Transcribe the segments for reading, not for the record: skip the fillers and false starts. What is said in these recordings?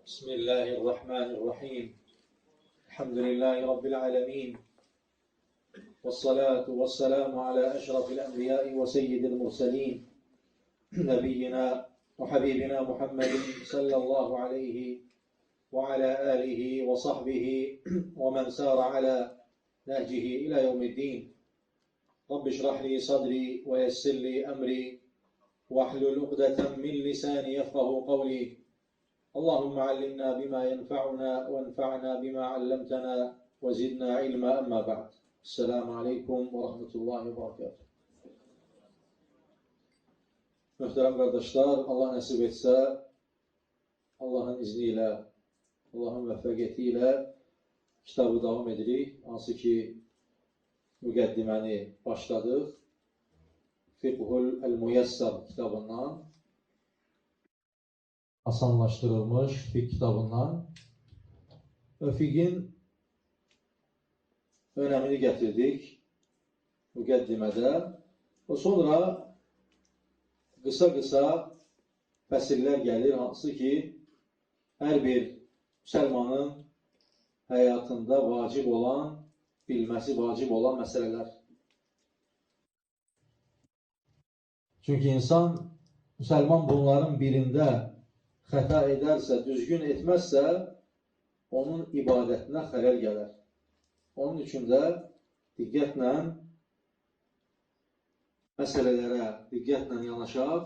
بسم الله الرحمن الرحيم. الحمد لله رب العالمين، والصلاة والسلام على أشرف الأنبياء وسيد المرسلين نبينا وحبيبنا محمد صلى الله عليه وعلى آله وصحبه ومن سار على نهجه إلى يوم الدين. رب اشرح لي صدري ويسر لي أمري واحلل عقدة من لساني يفقه قولي. اللهم علمنا بما ينفعنا وانفعنا بما علمتنا وزدنا علما. أما بعد. Esselamu Aleyküm ve Rahmetullahi ve Berekatuhu. Muhterem kardeşler, Allah nasip etse Allah'ın izniyle, Allah'ın müvaffəqiyyəti kitabı devam edirik. Hansı ki müqəddiməni başladıq. Fiqhul el-Muyassar kitabından, asanlaştırılmış fiqh kitabından ve fiqhin önemini getirdik müqəddimede ve sonra kısa fəsirlər gelir, hansı ki her bir Müslümanın hayatında vacib olan, bilmesi vacib olan meseleler. Çünkü insan, Müslüman bunların birinde xəta ederse, düzgün etmezse onun ibadetine xələl gələr. Onun üçün də diqqətlə məsələlərə diqqətlə yanaşaq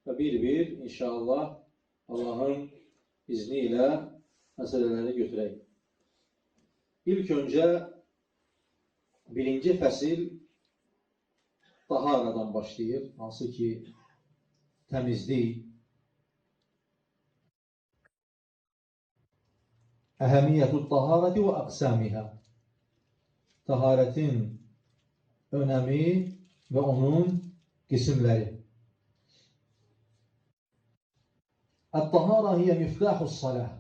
və bir inşallah Allah'ın izniyle məsələləri götürək. İlk önce birinci fəsil taharadan başlayır. Hansı ki təmizlik, əhəmiyyətü taharati və əqsamiha, taharetin önemi ve onun kısımları. Et-tahara hiye miftahus salah.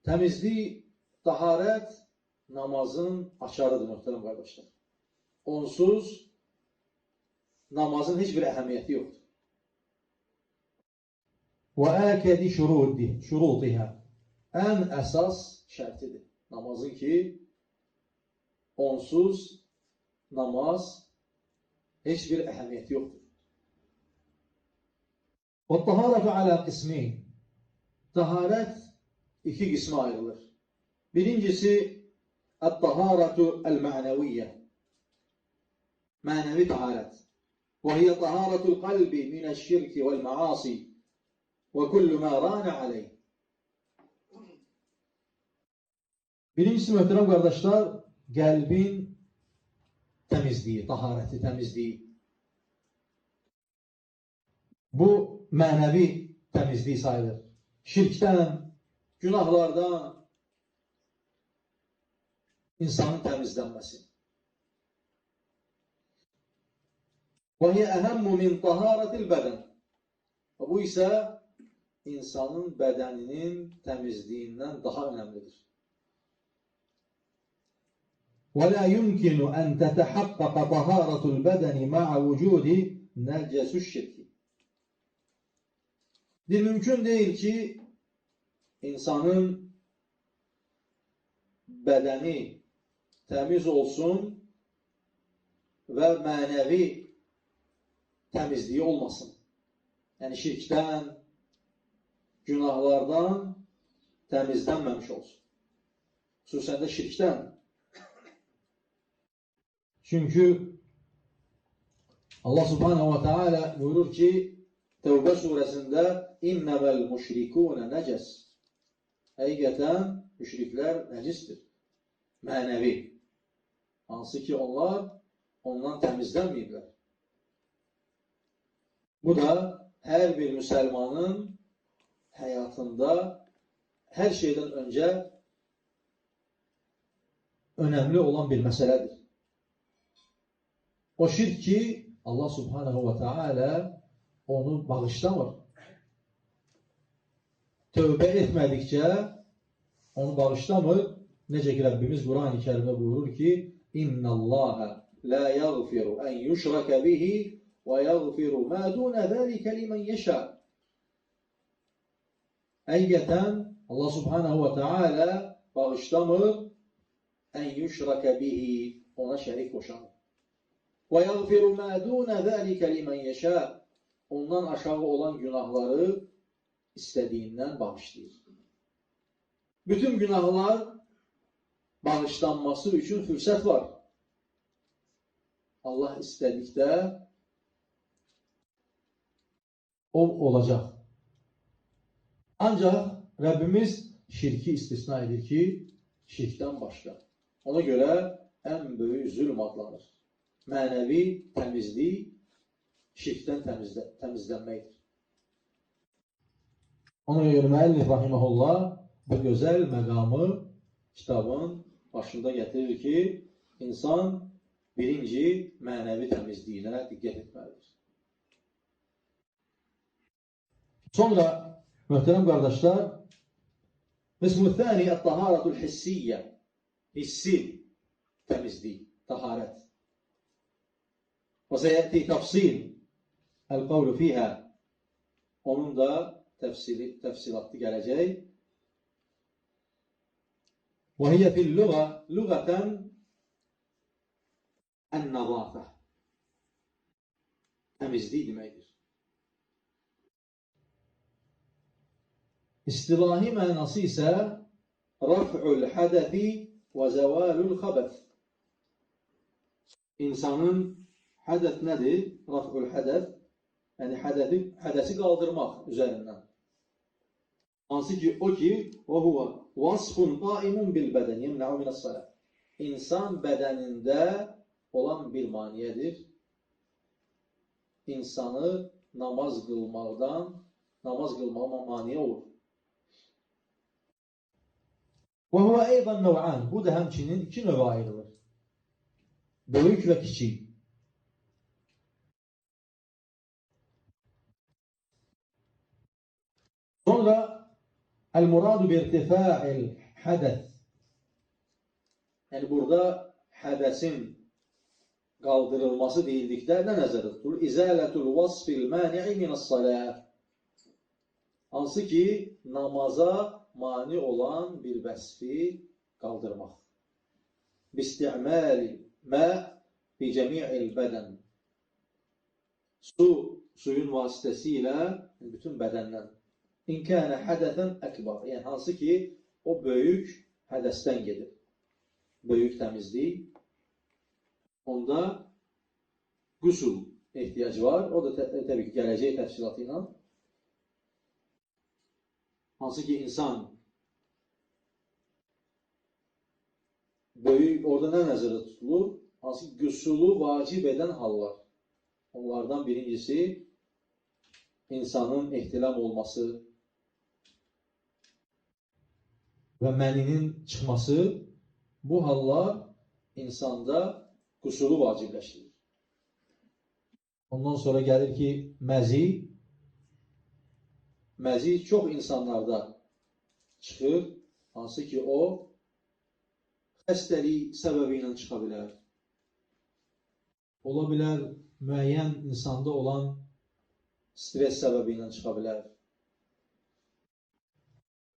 Temizlik, taharet namazın açarıdır muhterem kardeşler. Onsuz namazın hiçbir ehemmiyeti yoktur. Ve akedi şurutiha. En esas şartıdır namazın ki onsuz namaz hiçbir ehemmiyeti yoktur. وَالطَّهَارَةُ عَلَى قِسْمِينَ. Taharet iki kısma ayrılır. Birincisi الطَّهَارَةُ الْمَعْنَوِيَّةِ, manevi taharet. وَهِيَ طَهَارَةُ الْقَلْبِ مِنَ الشِّرْكِ وَالْمَعَاصِي وَكُلُّ مَا رَانَ عَلَيْهِ. Birincisi muhterem kardeşler, kalbin temizliği, tahareti, temizliği. Bu manevi temizliği sayılır. Şirkten, günahlardan insanın temizlenmesi. وَهِيَ أَهَمُّ مِنْ طَهَارَةِ الْبَدَنِ. Bu ise insanın bedeninin temizliğinden daha önemlidir. وَلَا يُمْكِنُ أَنْ تَتَحَقَّقَ طَهَارَةُ الْبَدَنِ مَعَ وُجُودِ نَجَسُ الشِّرْكِ. Mümkün değil ki insanın bedeni temiz olsun ve manevi temizliği olmasın. Yani şirkten, günahlardan temizlenmemiş olsun. Xüsusən də şirkten. Çünkü Allah Subhanahu ve Teala buyurur ki Tevbe suresinde innemel müşrikûne neces. Həqiqətən müşrikler necistir. Manevi. Hansı ki onlar ondan temizlenmeyirlər. Bu da her bir Müslümanın hayatında her şeyden önce önemli olan bir meseledir. O şirk ki Allah Subhanahu ve Teala onu bağışlamır. Tövbe etmedikçe onu bağışlamır. Necə ki Rabbimiz Kur'an-ı Kerim'de buyurur ki İnna Allaha la yaghfiru en yushraka bihi ve yaghfiru ma dun zalika limen yasha. Həqiqətən Allah subhanahu wa ta'ala bağışlamır ən yüşrəkə bihi, ona şərik qoşan. Və yəğfiru mə dunə zəlikə limən yeşə, ondan aşağı olan günahları istədiyindən bağışlayır. Bütün günahlar bağışlanması üçün fürsət var. Allah istədikdə o olacaq. Ancaq Rəbbimiz şirki istisna edir ki, şirkdən başqa. Ona görə ən böyük zülm adlanır. Mənəvi təmizlik şirkdən təmizlənməkdir. Ona görə müəllif rahimehullah bu gözəl məqamı kitabın başında gətirir ki, insan birinci mənəvi təmizliyinə diqqət etməlidir. Sonra möhtərəm qardaşlar, qismu thani at-taharatul hissiyyə, hissi təmizlik, taharət. Və səyəti təfsil el-qavlu fiyhə, onun da təfsilatı gələcək. Və hiyə fil-lüğə, lüğətən ən-nəzafə, təmizlik deməkdir. İstilahi mənası isə raf'ul hədəfi və zəvalul xabəth. İnsanın hədəf nədir? Raf'ul hədəf, yəni hədəsi qaldırmaq üzərindən. Hansı ki, o ki, və huvə vasfun qaimun bil bədən, yemnəu minəs-salə. İnsan bədənində olan bir maniyədir. İnsanı namaz qılmağa maniyə olur. Və huvə eydan nəv'an, bu da həmçinin iki növə ayrılır. Böyük və kiçik. Sonra el-muradu bi-irtifa'il hədəs. Yəni burada hədəsin qaldırılması deyildikdə nə nəzərdə tutulur? İzələtul vasfil mani'i minəs-saləh. Hansı ki, namaza mani olan bir vəsfi qaldırmaq. Bisti'məli mə bi cəmi'il bədən. Suyun vasitəsilə bütün bədəndən. İnkənə hədədən əkbar. Yəni, hansı ki, o böyük hədəsdən gedir. Böyük təmizlik. Onda qüsul ehtiyacı var. O da təbii ki, gələcək təfsilatı ilə. Hansı ki, insan böyük, orada nə nəzərdə tutulur? Hansı ki, qüsulu vacib edən hallar. Onlardan birincisi, insanın ehtilam olması və məninin çıxması, bu hallar insanda qüsulu vacibləşdirir. Ondan sonra gəlir ki, məzi. Məzi çox insanlarda çıxır, hansı ki, o xəstəlik səbəbi ilə çıxa bilər. Ola bilər, müəyyən insanda olan stres səbəbi ilə çıxa bilər.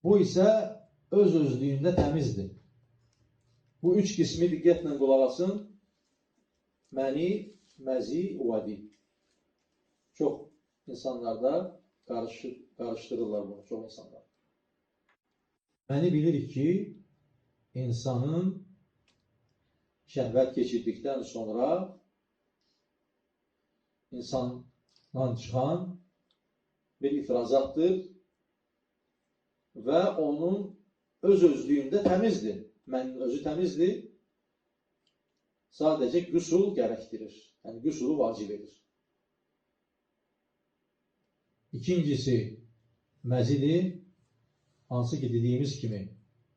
Bu isə öz-özlüyündə təmizdir. Bu üç qismi diqqətlə qulaq asın. Məni, məzi, vədi. Çox insanlarda qarışdırırlar bunu, çox insanlar. Məni bilirik ki, insanın şəhvət keçirdikdən sonra insandan çıxan bir ifrazatdır və onun öz-özlüyündə təmizdir. Mənin özü təmizdir. Sadəcə qüsul gərəkdirir. Yəni, qüsulu vacib edir. İkincisi, məzidir. Hansı ki, dediyimiz kimi,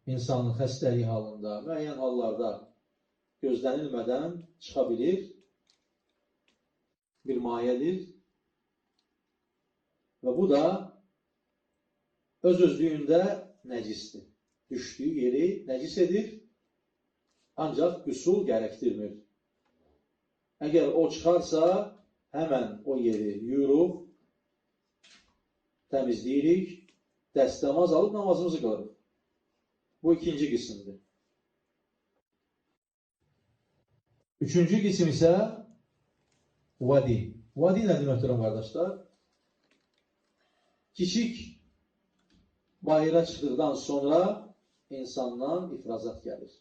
insanın xəstəlik halında, müəyyən hallarda gözlənilmədən çıxa bilir. Bir mayədir. Və bu da öz-özlüyündə nəcisdir. Düşdüyü yeri nəcis edir, ancaq qüsul gərəkdirmir. Əgər o çıxarsa, həmən o yeri yuyuruq, təmizləyirik, dəstəmaz alıb namazımızı qılırıq. Bu ikinci qismdir. Üçüncü qism isə vadi. Vadi nədir möhtərəm qardaşlar? Kiçik bayıra çıxdıqdan sonra insandan ifrazat gəlir.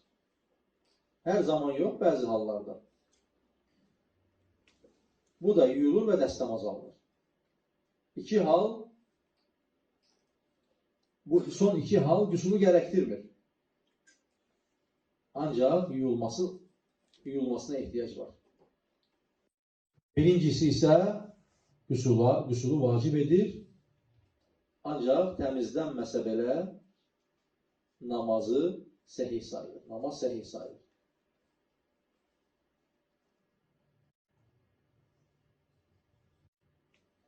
Hər zaman yox, bəzi hallarda. Bu da yuyulur və dəstəmaz alınır. İki hal, bu son iki hal qüsulu gərəkdirmir. Ancaq yuyulmasına ehtiyac var. Birincisi isə qüsulu vacib edir. Ancaq təmizlənməsə belə namazı səhih sayılır. Namaz səhih sayılır.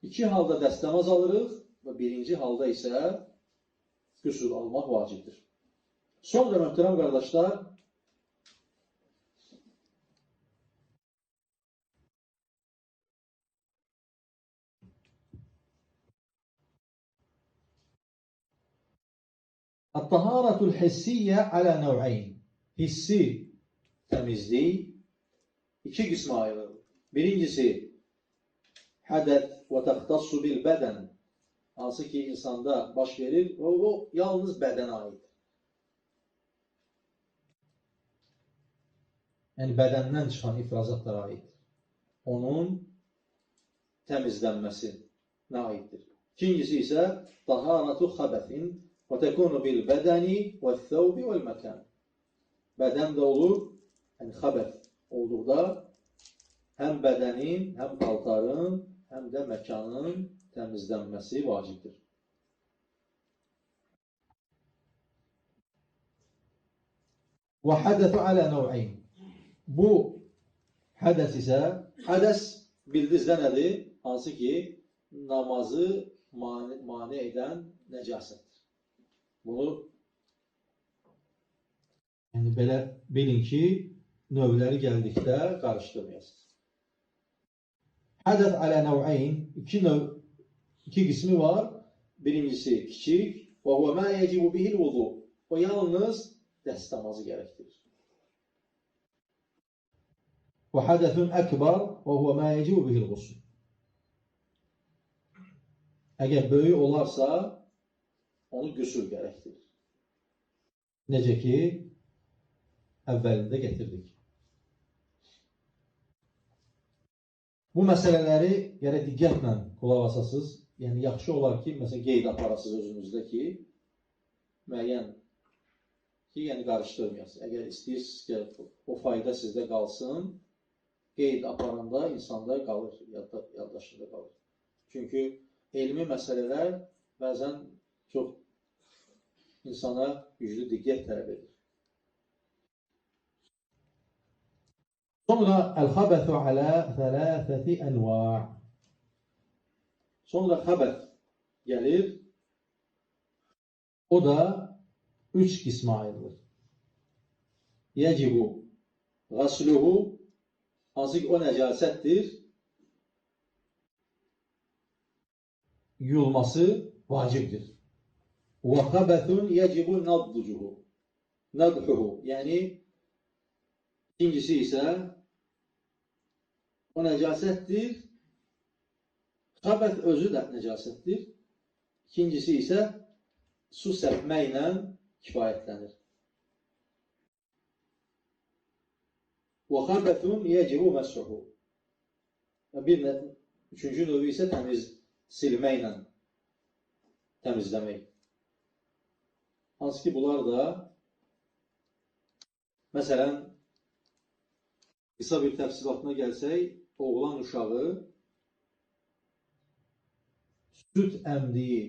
İki halda dəstəmaz alırıq və birinci halda isə qüsul almaq vacibdir. Sonra möhtərəm qardaşlar, At-taharatul hissiyyə alə nəv'əyn. Hissi təmizlik iki qismə ayrılır. Birincisi, hədəth və təxtassu bil bədən. Hansı ki, insanda baş verir, o yalnız bədənə aid. Yəni, bədəndən çıxan ifrazatlara aid. Onun təmizlənməsinə aiddir. İkincisi isə, taharatu xəbətin və təkunu bil bədəni və thəvbi vəl məkan. Bədən də olur, yəni xəbət olduqda həm bədənin, həm paltarın, həm də məkanın təmizlənməsi vacibdir. Və hədəfü alə nəv'əyn. Bu hədəs isə, hədəs bildinizdə nədir? Hansı ki, namazı mane edən nəcasətdir. Bunu yəni belə bilin ki, növləri gəldikdə qarışdırmayasınız. Hədəf alə nəv'əyn iki qismi var. Birincisi kiçik və huvə mə yəcibu bihil vudu. O yalnız dəstəmazı gərəkdirir. Və hədəfün əkbar və huvə mə yəcibu bihil qusul. Əgər böyük olarsa, onu qüsul gərəkdirir. Necə ki, əvvəlində gətirdik. Bu məsələləri gərək diqqətlə qulaq asasınız. Yəni, yaxşı olar ki, məsələn, qeyd aparasınız özünüzdə ki, müəyyən ki, yəni qarışdırmayasınız. Əgər istəyirsiniz ki, o fayda sizdə qalsın, qeyd aparanda insanda qalır, yaddaşında qalır. Çünki elmi məsələlər bəzən çox insana güclü diqqət tələb edir. Sonra əl-xəbətu alə thələthəti ənva'. Sonra xəbət gəlir. O da üç qismə ayrılır. Yəcibu qasluhu, hansı ki o nəcasətdir, yuyulması vacibdir. Və xəbəthun yəcibu nadhuhu. Yəni, ikincisi isə o nəcasətdir. Xəbəth özü də nəcasətdir. İkincisi isə su səpməklə kifayətlənir. Və xəbəthun yəcibu məsruhu. Üçüncü növü isə silməklə təmizləmək. Hansı ki, bunlar da məsələn, qısa bir təfsilatına gəlsək, oğlan uşağı süd əmdiyi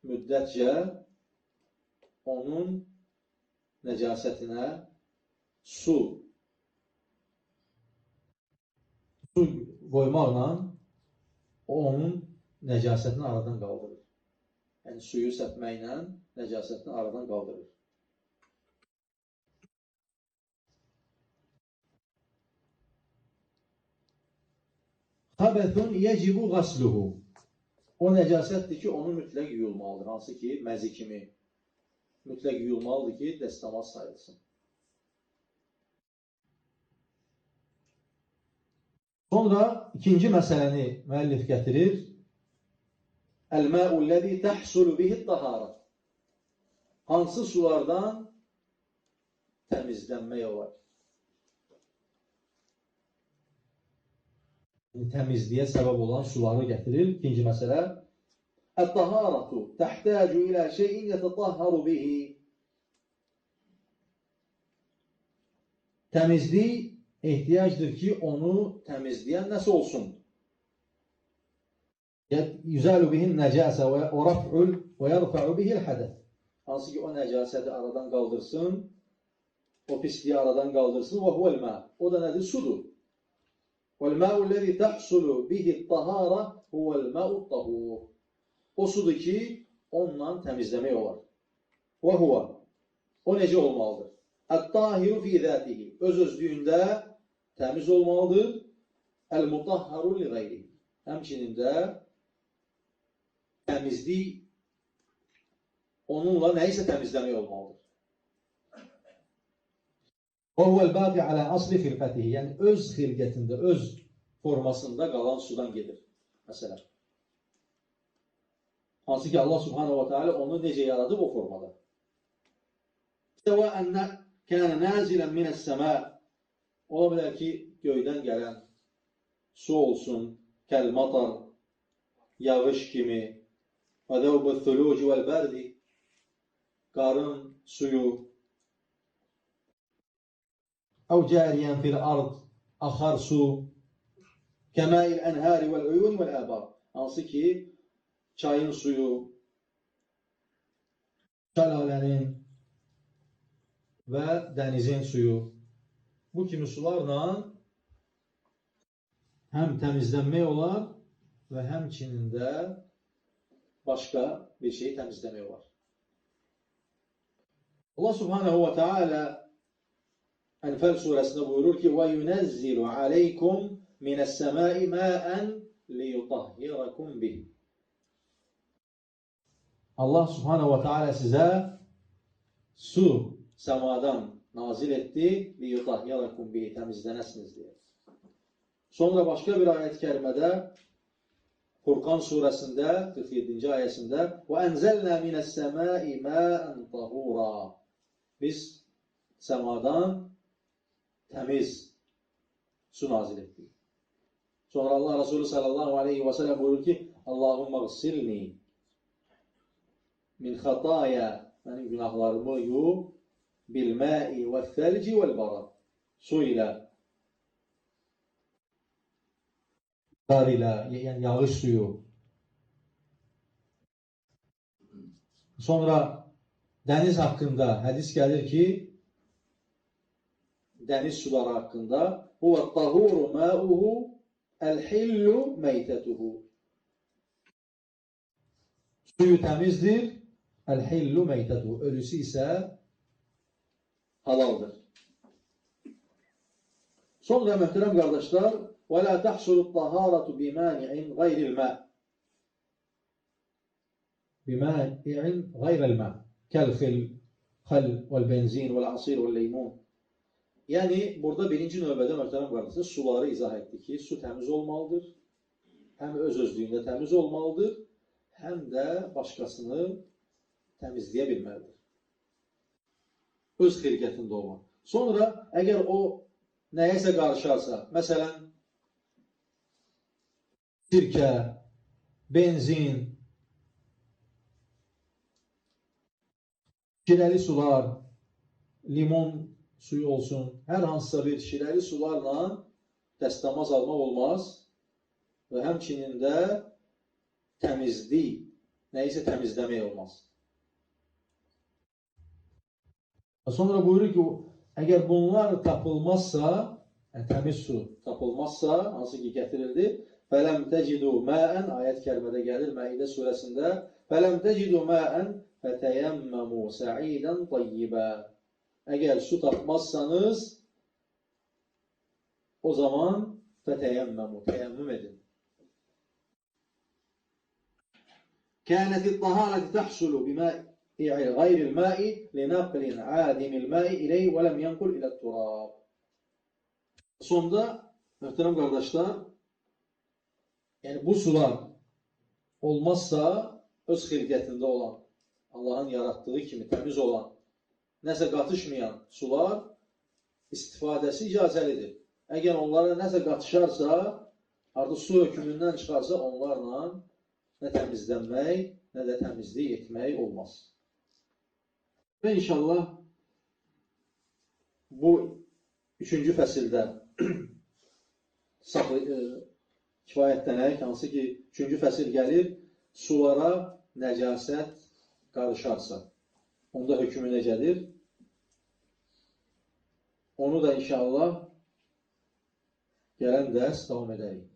müddətcə onun nəcasətinə su qoymaqla onun nəcasətini aradan qaldırır. Yəni, suyu səpməklə nəcasətini aradan qaldırır. Xəbəthun yəcibu qasluhu. o nəcasətdir ki, onu mütləq yuyulmalıdır. Hansı ki, məzi kimi mütləq yuyulmalıdır ki, dəstəmaz sayılsın. Sonra ikinci məsələni müəllif gətirir. Əl-mə'u-ləzi təhsulu bihi-t-taharə. Hansı sulardan təmizlənmək olar? Təmizliyə səbəb olan suları gətirir. İkinci məsələ. Ət-taharatu təhtəcu ilə şeyin yətətahharu bihi. Təmizlik ehtiyacdır ki, onu təmizləyən nəsə olsun. Yüzəlu bihin nəcəsə və yərfə'u bihil hədəf. Hansı ki, o nəcasəti aradan qaldırsın, o pisliyi aradan qaldırsın. Və huvəl-mə. O da nədir? Sudur. وَالْمَاءُ-الَّذِي تَحْصُلُ بِهِ الطَّهَارَةُ هُوَ الْمَاءُ الطَّهُورُ. O sudur ki, onunla təmizləmək olar. وَهُوَ. O necə olmalıdır? اَتْطَاهِرُ فِي ذَاتِهِ. Öz-özlüyündə təmiz olmalıdır. الْمُطَهَّرُ لِغَيْرِهِ. Həmçinin də təmizlik onunla nəyisə təmizləmək olmalıdır. وَهُوَ الْبَاقِ عَلَى أَصْلِ خِلْقَتِهِ. Yəni, öz xilqətində, öz formasında qalan sudan gedir. Məsələn. Hansı ki, Allah subhanahu wa ta'ala onu necə yaradıb o formada. سَوَاءً كَانَ نَازِلًا مِنَ السَّمَاءِ. Ola bilər ki, göydən gələn su olsun, kəl-matar, yağış kimi, وَذَوْبُ الثُّلُوجِ وَالْبَرْدِ. Qarın suyu, أو جاريا في الأرض أخر su كماء الأنهار والعيون والآبار. Hansı ki, çayın suyu, şəlalənin və dənizin suyu, bu kimi sularla həm təmizlənmək olar və həmçinin də başqa bir şeyi təmizləmək olar. Allah subhanahu wa ta'ala Ənfəl surəsində buyurur ki, وَيُنَزِّلُ عَلَيْكُمْ مِنَ السَّمَاءِ مَاءً لِيُطَهِّرَكُمْ بِهِ. Allah subhanahu wa ta'ala sizə su səmadan nazil etdi, لِيُطَهِّرَكُمْ بِهِ, təmizlənəsiniz deyə. Sonra başqa bir ayət-i kərimədə, Furqan surəsində, 47-ci ayəsində, وَأَنْزَلْنَا مِنَ السَّمَاءِ مَاءً طَهُورًا. Biz səmadan təmiz su nazil etdik. Sonra Allah Resulü sallallahu aleyhi ve sellem buyurur ki, Allahümme gsilni min xataya, mənim günahlarımı yu, bilmə'i və thəlci vəl-bara. Su ilə, qar ilə, yəni yağış suyu. Sonra dəniz haqqında hədis gəlir ki, dəniz suları haqqında huvət-tahuru ma'uhu el-hillu meytetuhu. Suyu təmizdir, el-hillu meytetuhu. Ölüsü isə halaldır. Sonra möhtərəm qardaşlar, və la təhsulu-t-taharatu bimani'in qayril-mə. Bimani'in qayril-mə. Kəl-xil, xəl, vəl-benzin, vəl-asir, vəl-leymun. Yəni, burada birinci növbədə möhtərəm qardaşlar suları izah etdi ki, su təmiz olmalıdır, həm öz-özlüyündə təmiz olmalıdır, həm də başqasını təmizləyə bilməlidir. Öz xilqətində olmaq. Sonra, əgər o nəyəsə qarışarsa, məsələn, sirkə, benzin, şirəli sular, limon suyu olsun, hər hansısa bir şirəli sularla dəstəmaz almaq olmaz və həmçinin də təmizlik, nəyisə təmizləmək olmaz. Sonra buyurur ki, əgər bunlar tapılmazsa, təmiz su tapılmazsa, hansı ki gətirildi, فَلَمْ تَجِدُوا مَاءً, ayət kərimədə gəlir Məidə surəsində, فَلَمْ تَجِدُوا مَاءً فَتَيَمَّمُوا سَعِيدًا طَيِّبًا. Əgər su tapmazsanız, o zaman fətəyəmməmu, təyəmmüm edin. كانت الطهارة تحصل بماء غير الماء لنقل عادم الماء إليه ولم ينقل إلى التراب. Sonda, muhterem kardeşler, yani bu sular olmazsa öz xilqətində olan, Allahın yarattığı kimi təmiz olan, nəsə qatışmayan sular istifadəsi icazəlidir. Əgər onlara nəsə qatışarsa, artıq su hökmündən çıxarsa, onlarla nə təmizlənmək, nə də təmizlik etmək olmaz. Və inşallah bu 3-cü fəsildə kifayətlənək, hansı ki 3-cü fəsil gəlir, sulara nəcasət qarışarsa, onda hökmü necədir? Onu da inşallah gələn dərs davam edərik.